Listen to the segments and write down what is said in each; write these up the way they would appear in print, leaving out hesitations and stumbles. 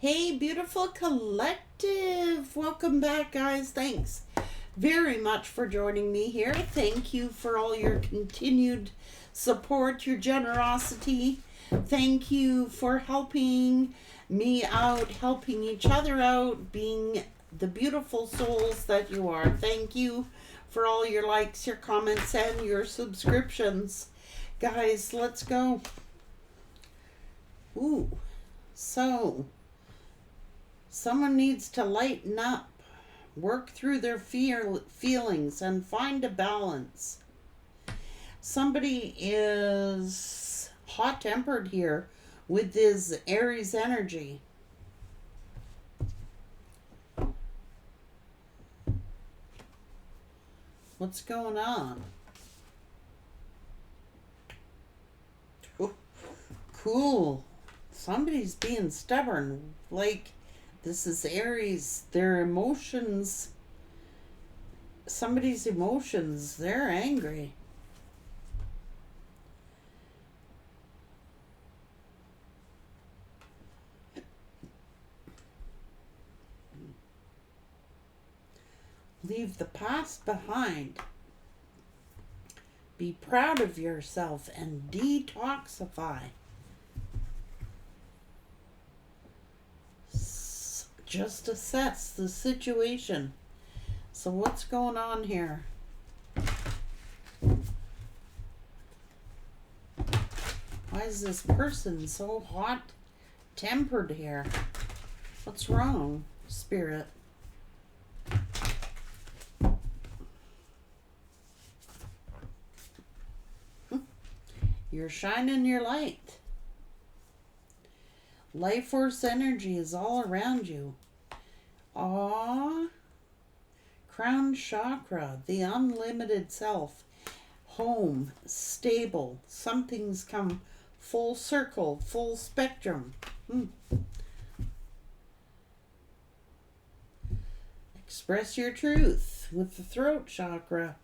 Hey, beautiful collective. Welcome back, guys. Thanks very much for joining me here. Thank you for all your continued support, your generosity. Thank you for helping me out, helping each other out, being the beautiful souls that you are. Thank you for all your likes, your comments, and your subscriptions. Guys, let's go. Ooh, so someone needs to lighten up, work through their feelings, and find a balance. Somebody is hot tempered here with this Aries energy. What's going on? Cool. Somebody's being stubborn. Like, this is Aries. Their emotions, somebody's emotions, they're angry. Leave the past behind. Be proud of yourself and detoxify. Just assess the situation. So what's going on here? Why is this person so hot tempered here? What's wrong, Spirit? You're shining your light. Life force energy is all around you. Crown chakra, the unlimited self, home, stable. Something's come full circle, full spectrum. Express your truth with the throat chakra.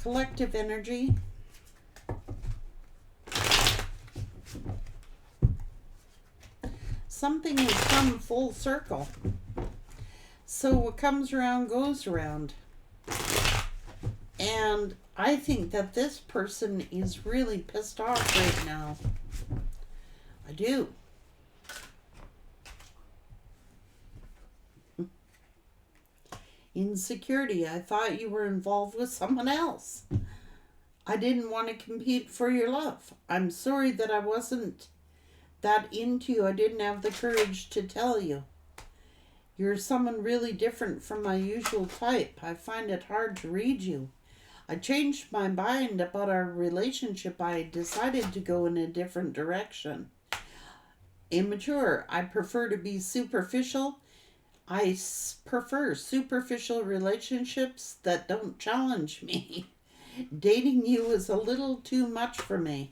Collective energy. Something has come full circle. So what comes around goes around. And I think that this person is really pissed off right now. I do. Insecurity. I thought you were involved with someone else. I didn't want to compete for your love. I'm sorry that I wasn't that into you. I didn't have the courage to tell you. You're someone really different from my usual type. I find it hard to read you. I changed my mind about our relationship. I decided to go in a different direction. Immature. I prefer to be superficial. I prefer superficial relationships that don't challenge me. Dating you is a little too much for me.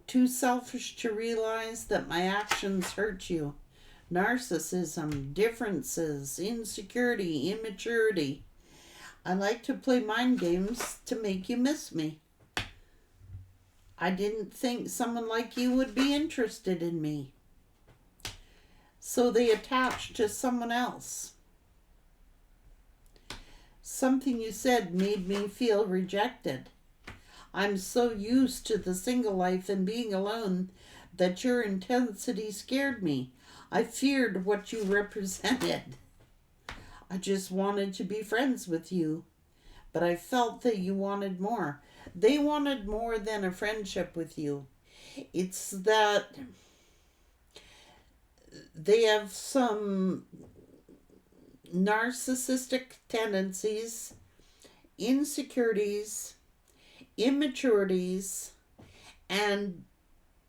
Too selfish to realize that my actions hurt you. Narcissism, differences, insecurity, immaturity. I like to play mind games to make you miss me. I didn't think someone like you would be interested in me. So they attached to someone else. Something you said made me feel rejected. I'm so used to the single life and being alone that your intensity scared me. I feared what you represented. I just wanted to be friends with you, but I felt that you wanted more. They wanted more than a friendship with you. It's that they have some narcissistic tendencies, insecurities, immaturities, and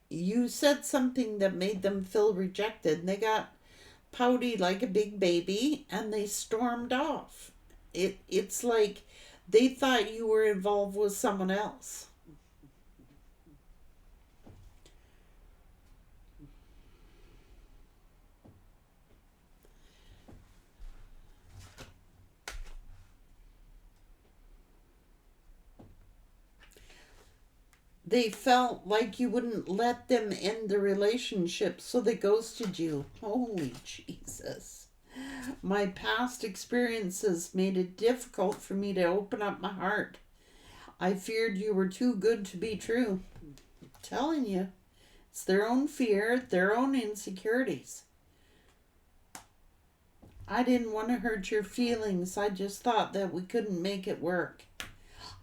you said something that made them feel rejected. And they got pouty like a big baby and they stormed off. It's like they thought you were involved with someone else. They felt like you wouldn't let them end the relationship, so they ghosted you. Holy Jesus. My past experiences made it difficult for me to open up my heart. I feared you were too good to be true. I'm telling you, it's their own fear, their own insecurities. I didn't want to hurt your feelings. I just thought that we couldn't make it work.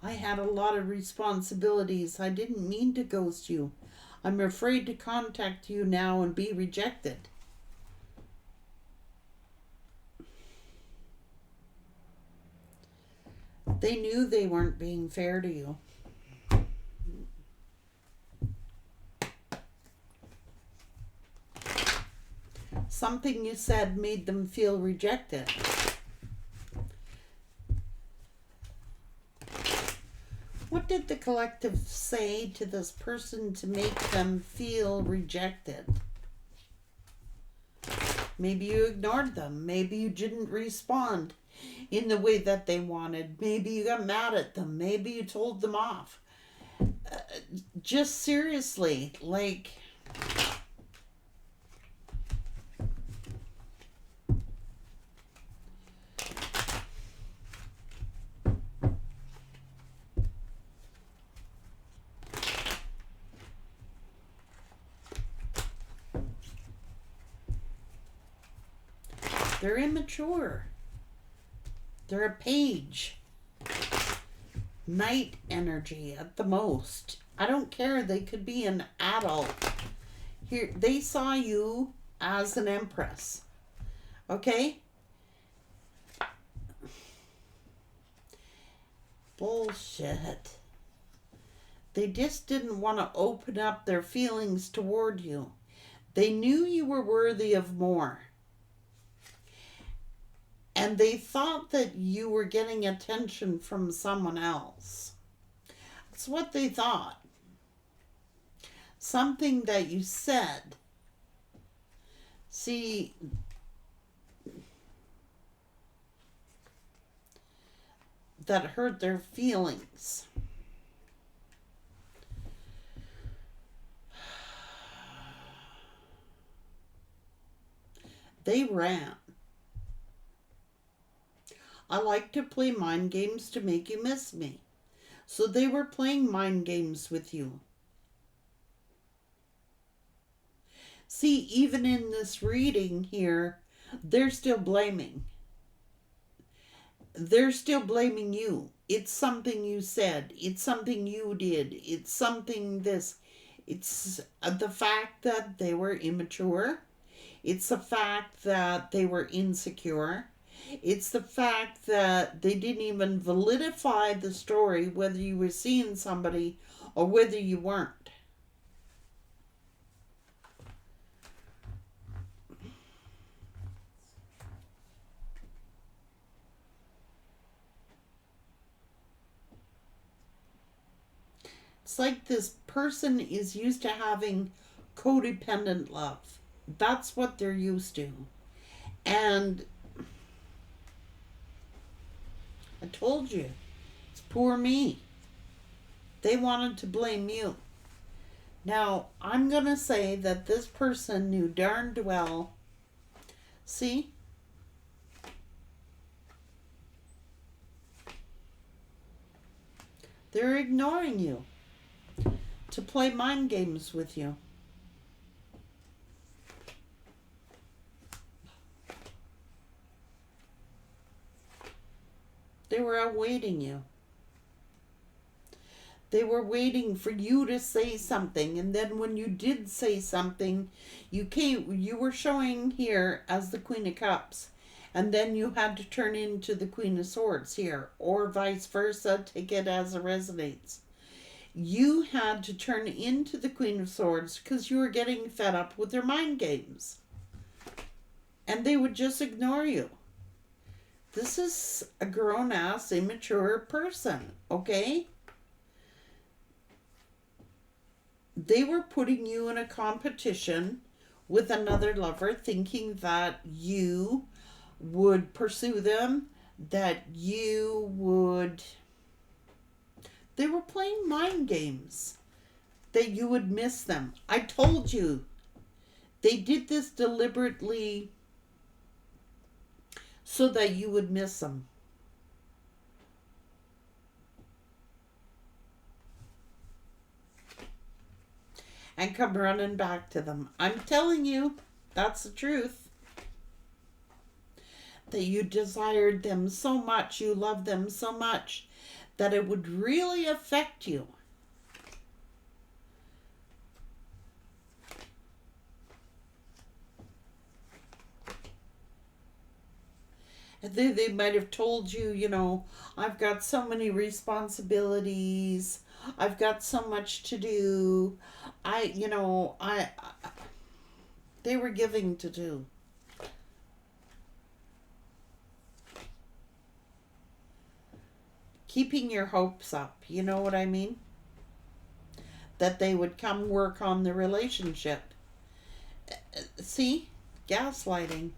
I had a lot of responsibilities. I didn't mean to ghost you. I'm afraid to contact you now and be rejected. They knew they weren't being fair to you. Something you said made them feel rejected. What did the collective say to this person to make them feel rejected? Maybe you ignored them. Maybe you didn't respond in the way that they wanted. Maybe you got mad at them. Maybe you told them off. Just seriously, like... They're immature. They're a page. Night energy at the most. I don't care. They could be an adult. Here, they saw you as an empress. Okay? Bullshit. They just didn't want to open up their feelings toward you. They knew you were worthy of more. And they thought that you were getting attention from someone else. That's what they thought. Something that you said. See, that hurt their feelings. They ran. I like to play mind games to make you miss me. So they were playing mind games with you. See, even in this reading here, they're still blaming. They're still blaming you. It's something you said. It's something you did. It's something this. It's the fact that they were immature. It's the fact that they were insecure. It's the fact that they didn't even validify the story, whether you were seeing somebody or whether you weren't. It's like this person is used to having codependent love. That's what they're used to. And I told you, it's poor me. They wanted to blame you. Now, I'm going to say that this person knew darned well. See? They're ignoring you to play mind games with you. They were awaiting you. They were waiting for you to say something, and then when you did say something, you were showing here as the Queen of Cups, and then you had to turn into the Queen of Swords here, or vice versa, take it as it resonates. You had to turn into the Queen of Swords because you were getting fed up with their mind games. And they would just ignore you. This is a grown-ass, immature person, okay? They were putting you in a competition with another lover, thinking that you would pursue them, that you would... They were playing mind games. that you would miss them. I told you they did this deliberately so that you would miss them. And come running back to them. I'm telling you, that's the truth. That you desired them so much, you loved them so much, that it would really affect you. And they might have told you, you know, I've got so many responsibilities. I've got so much to do. They were giving to do. Keeping your hopes up, you know what I mean? That they would come work on the relationship. See? Gaslighting.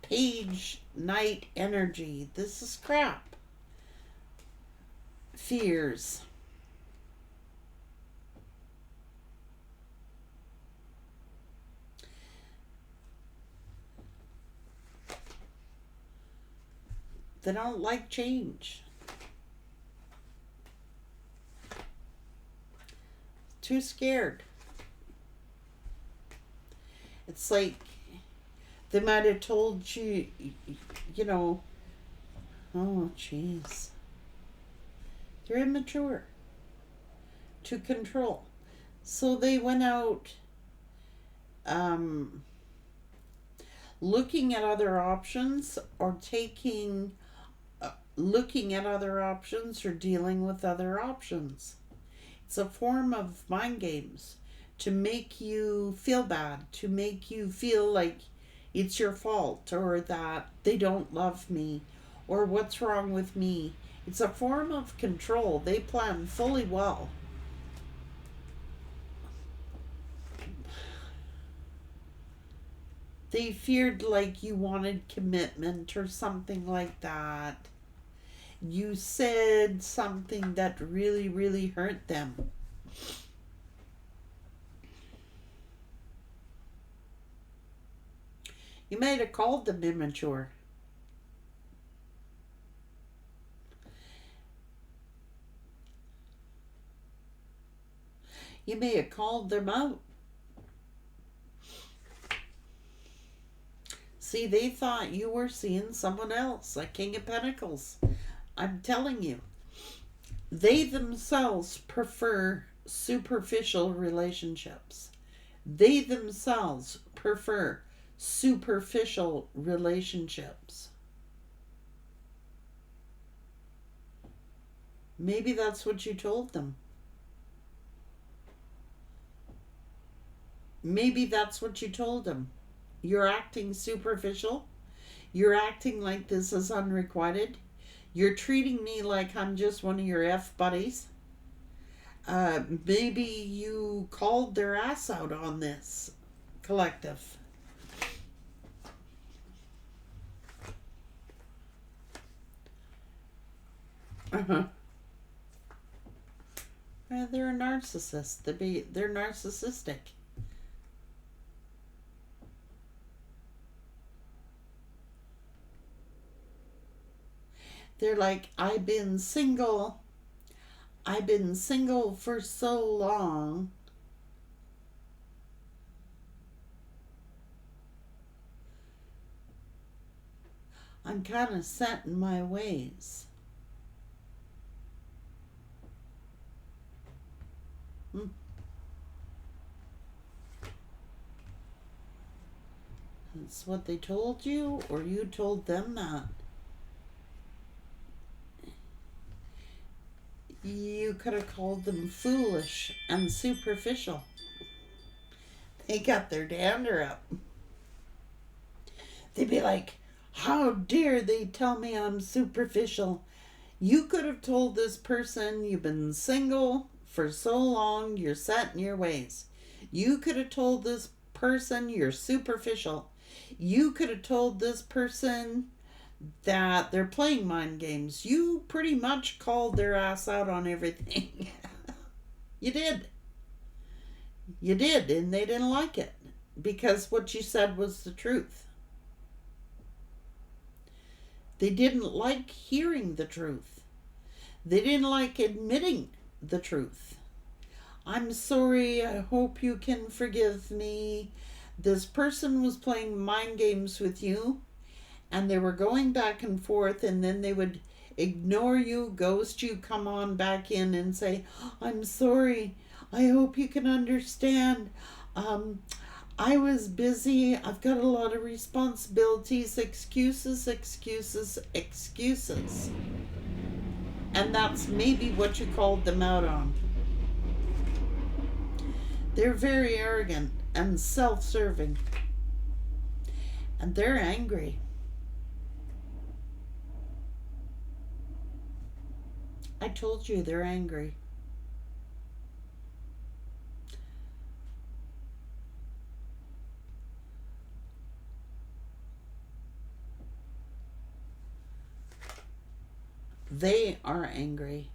Page, night energy. This is crap. Fears. They don't like change. Too scared. It's like they might have told you, you know, oh, jeez. They're immature to control. So they went out looking at other options or looking at other options or dealing with other options. It's a form of mind games to make you feel bad, to make you feel like it's your fault or that they don't love me or what's wrong with me. It's a form of control. They plan fully well. They feared like you wanted commitment or something like that. You said something that really, really hurt them. You might have called them immature. You may have called them out. See, they thought you were seeing someone else, a King of Pentacles. I'm telling you, they themselves prefer superficial relationships. They themselves prefer superficial relationships. Maybe that's what you told them. Maybe that's what you told them. You're acting superficial. You're acting like this is unrequited. You're treating me like I'm just one of your F buddies. Maybe you called their ass out on this collective. They're a narcissist. They're narcissistic. They're like, I've been single for so long. I'm kind of set in my ways. That's what they told you, or you told them that. You could have called them foolish and superficial. They got their dander up. They'd be like, how dare they tell me I'm superficial? You could have told this person you've been single for so long, you're set in your ways. You could have told this person you're superficial. You could have told this person that they're playing mind games. You pretty much called their ass out on everything. You did. You did, and they didn't like it because what you said was the truth. They didn't like hearing the truth. They didn't like admitting the truth. I'm sorry, I hope you can forgive me. This person was playing mind games with you, and they were going back and forth, and then they would ignore you, ghost you, come on back in and say, I'm sorry, I hope you can understand. I was busy, I've got a lot of responsibilities, excuses, excuses, excuses. And that's maybe what you called them out on. They're very arrogant and self-serving. And they're angry. I told you they're angry. They are angry.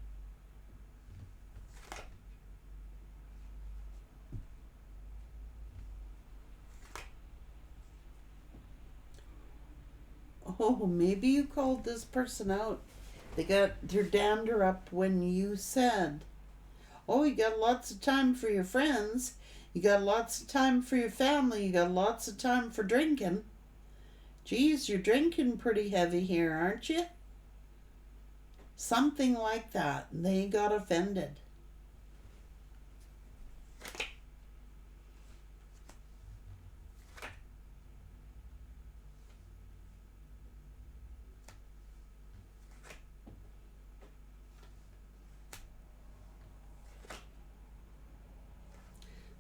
Oh, maybe you called this person out. They got their dander up when you said, oh, you got lots of time for your friends. You got lots of time for your family. You got lots of time for drinking. Geez, you're drinking pretty heavy here, aren't you? Something like that. They got offended.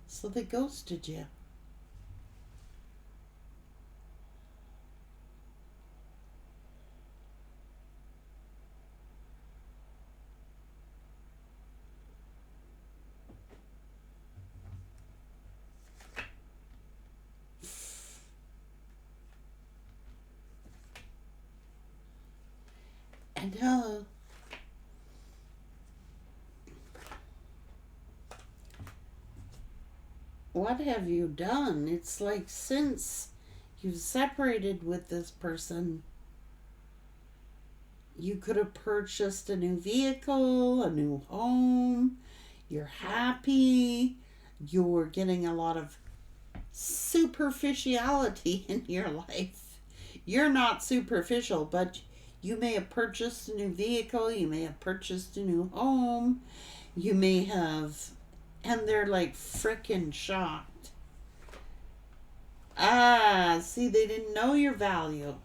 So they ghosted you. And what have you done? It's like since you've separated with this person, you could have purchased a new vehicle, a new home. You're happy. You're getting a lot of superficiality in your life. You're not superficial, but you may have purchased a new vehicle. You may have purchased a new home. You may have, and they're like frickin' shocked. See, they didn't know your value.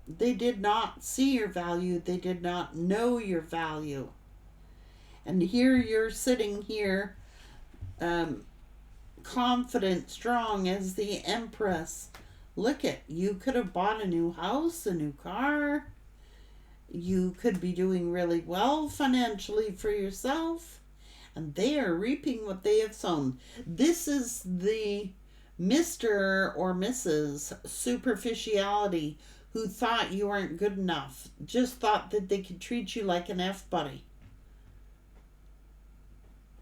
They did not see your value. They did not know your value. And here you're sitting here, confident, strong as the Empress. Look at, you could have bought a new house, a new car. You could be doing really well financially for yourself. And they are reaping what they have sown. This is the Mr. or Mrs. Superficiality who thought you weren't good enough. Just thought that they could treat you like an F-buddy.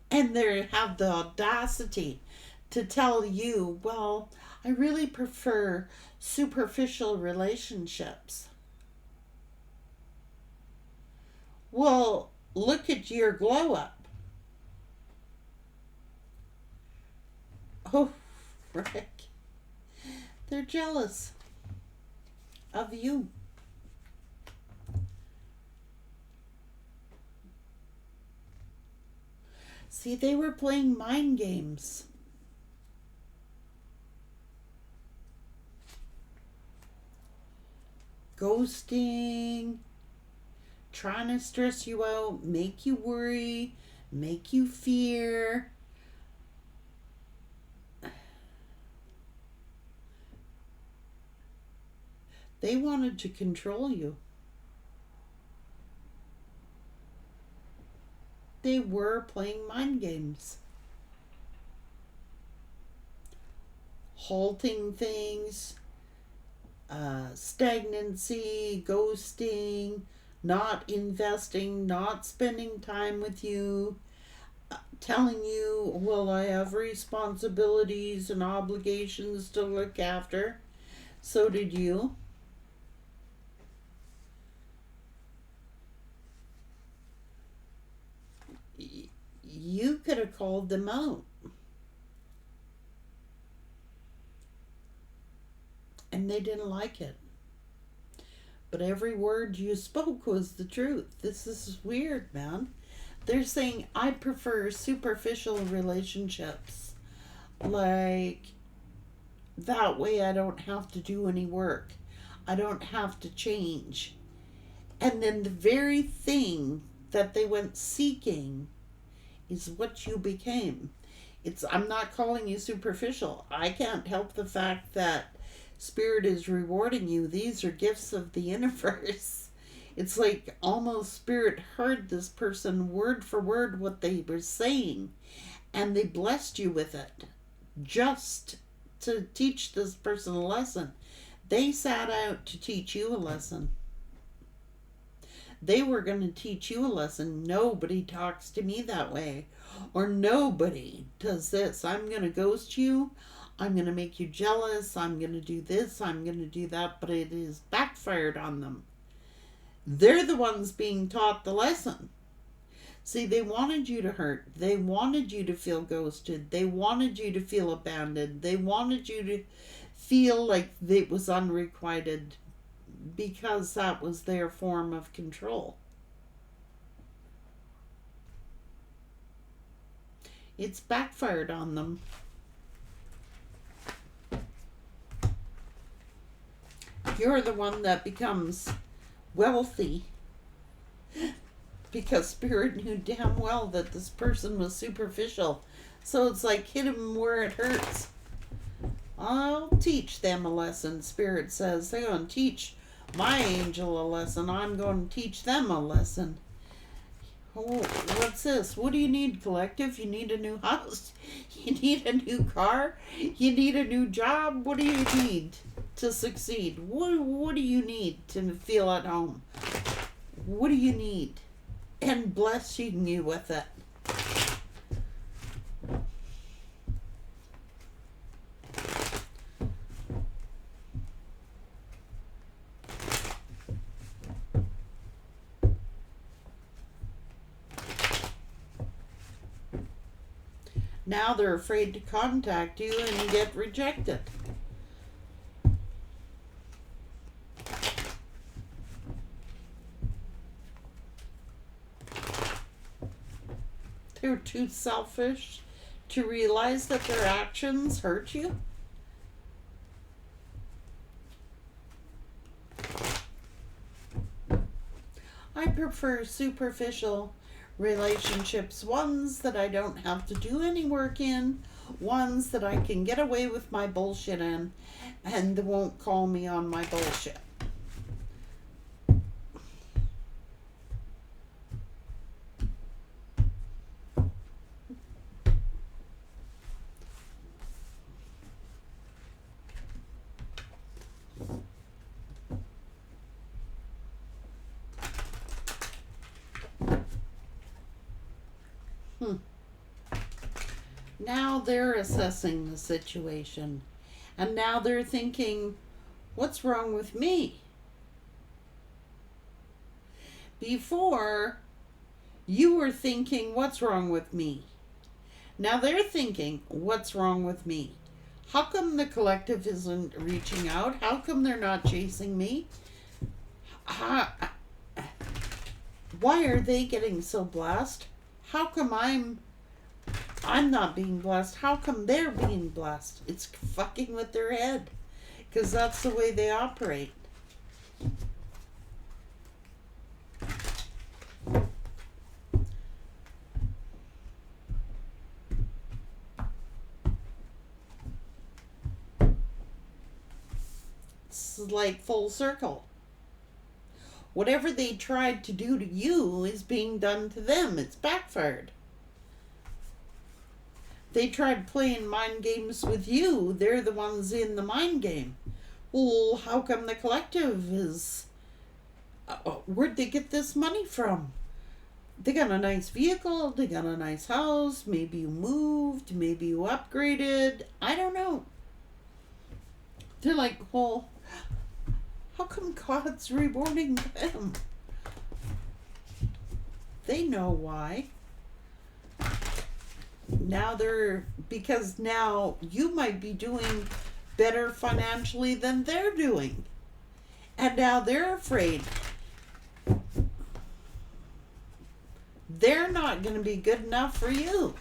And they have the audacity to tell you, well, I really prefer superficial relationships. Well, look at your glow up. Oh, Rick. They're jealous of you. See, they were playing mind games. Ghosting, trying to stress you out, make you worry, make you fear. They wanted to control you. They were playing mind games. halting things, stagnancy, ghosting, not investing, not spending time with you, telling you, well, I have responsibilities and obligations to look after. So did you. You could have called them out. And they didn't like it. But every word you spoke was the truth. This is weird, man. They're saying, I prefer superficial relationships. Like, that way I don't have to do any work. I don't have to change. And then the very thing that they went seeking is what you became. I'm not calling you superficial. I can't help the fact that Spirit is rewarding you. These are gifts of the universe. It's like almost Spirit heard this person word for word what they were saying, and they blessed you with it just to teach this person a lesson. They sat out to teach you a lesson. They were going to teach you a lesson. Nobody talks to me that way. Or nobody does this. I'm going to ghost you. I'm going to make you jealous. I'm going to do this. I'm going to do that. But it is backfired on them. They're the ones being taught the lesson. See, they wanted you to hurt. They wanted you to feel ghosted. They wanted you to feel abandoned. They wanted you to feel like it was unrequited, because that was their form of control. It's backfired on them. You're the one that becomes wealthy because Spirit knew damn well that this person was superficial. So it's like, hit him where it hurts. I'll teach them a lesson, Spirit says. They're going to teach my angel a lesson. I'm going to teach them a lesson. Oh, what's this? What do you need, collective? You need a new house? You need a new car? You need a new job? What do you need to succeed? What do you need to feel at home? What do you need? And blessing you with it. Now they're afraid to contact you and get rejected. They're too selfish to realize that their actions hurt you. I prefer superficial relationships, ones that I don't have to do any work in, ones that I can get away with my bullshit in, and they won't call me on my bullshit. Now they're assessing the situation. And now they're thinking, what's wrong with me? Before, you were thinking, what's wrong with me? Now they're thinking, what's wrong with me? How come the collective isn't reaching out? How come they're not chasing me? Why are they getting so blessed? How come I'm not being blessed? How come they're being blessed? It's fucking with their head, because that's the way they operate. It's like full circle. Whatever they tried to do to you is being done to them. It's backfired. They tried playing mind games with you. They're the ones in the mind game. Well, how come the collective is... where'd they get this money from? They got a nice vehicle, they got a nice house, maybe you moved, maybe you upgraded. I don't know. They're like, well, how come God's rewarding them? They know why. Because now you might be doing better financially than they're doing. And now they're afraid. They're not going to be good enough for you.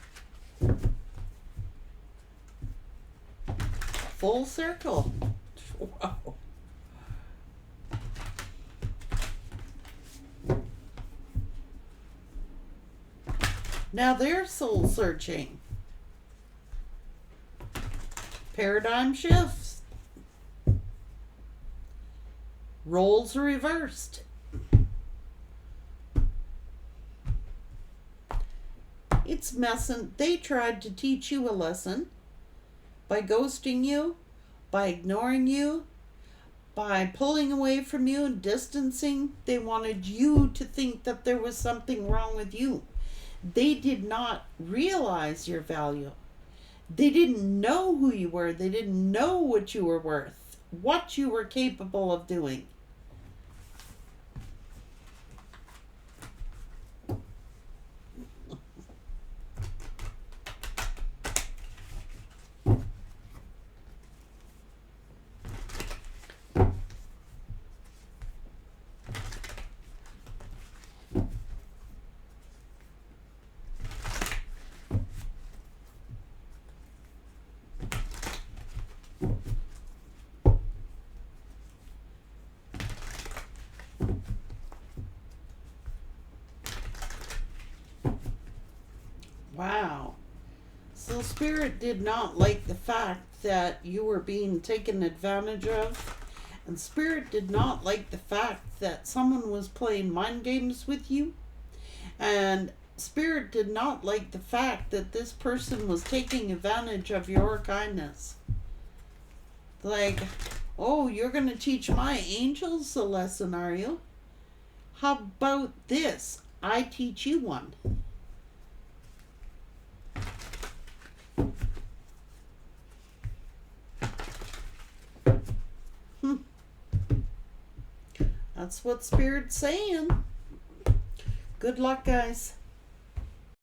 Full circle. Wow. Now they're soul searching. Paradigm shifts. Roles reversed. It's messing. They tried to teach you a lesson by ghosting you, by ignoring you, by pulling away from you and distancing. They wanted you to think that there was something wrong with you. They did not realize your value. They didn't know who you were. They didn't know what you were worth, what you were capable of doing. Wow. So Spirit did not like the fact that you were being taken advantage of. And Spirit did not like the fact that someone was playing mind games with you. And Spirit did not like the fact that this person was taking advantage of your kindness. Like, oh, you're going to teach my angels a lesson, are you? How about this? I teach you one. That's what Spirit's saying. Good luck, guys.